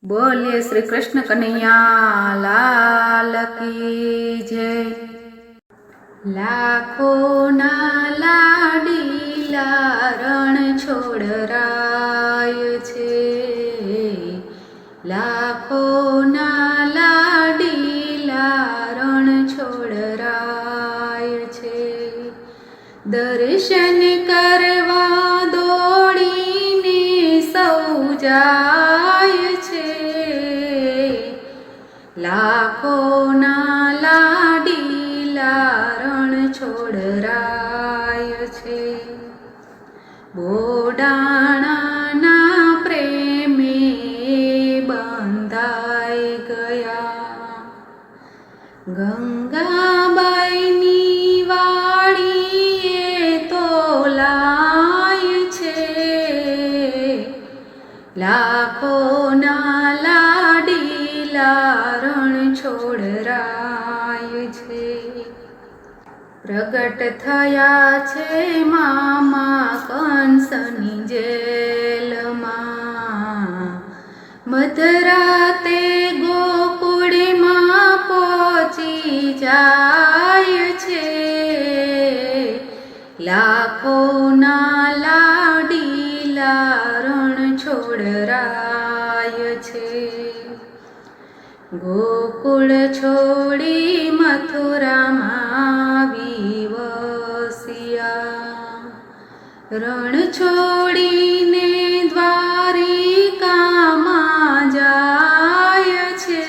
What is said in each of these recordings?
बोलिए श्री कृष्ण कन्हैया लाल की जय। लाखों ना लाडीला रण छोड़राय छे, लाखों ना लाडीला रण छोड़राय छे। दर्शन करवा दौड़ीने सौ जाय छे, लाखों ना लाडीला रण छोड़राय छे। बोडाणा ना प्रेमे बंधाई गया, गंगाबाईनी वाड़ीए तोलाय छे, लाखों ना लाडीला रण छोड़राय छे। प्रगट थया छे मामा कंसनी जेलमां, मधराते गोकुळमां पहोंची जाय छे, लाखों ना लाडीला रण छोड़राय छे। गोकुळ छोड़ी मथुरामां आवी वस्या, रण छोड़ीने द्वारिकामां जाय छे,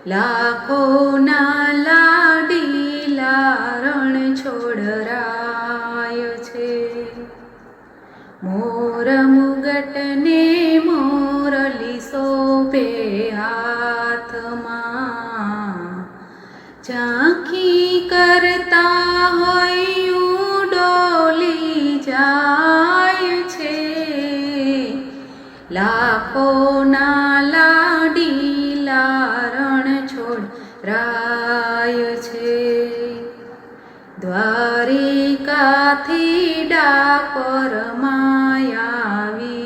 लाखों ना लाडीला रण छोड़राय छे। मोर मुगटने मोरली शोभे हाथमां, झांकी करता हयूं डोली जाय छे, लाखों ना लाडीला रण छोड़राय छे। द्वारिकाथी डाकोर मायावी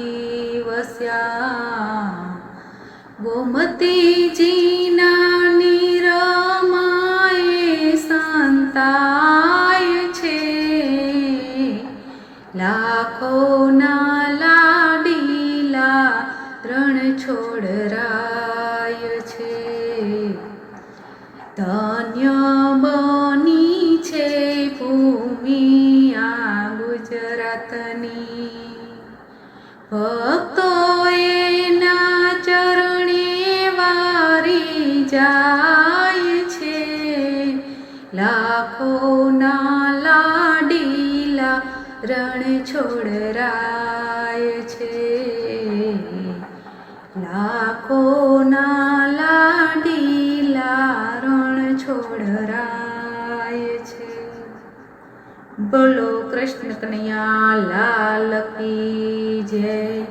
वस्या, गोमतीजीना नीरमाए संताय छे, लाखों ना लाडीला रण छोड़राय छे। धन्य बनी छे भूमि आ गुजरातनी, भक्तो एना चरणे वारी जाय छे, लाखों ना लाडीला रण छोड़राय छे, लाखों ना लाडीला रण छोड़राय छे। बोलो कृष्ण कन्हैया लाल की जय।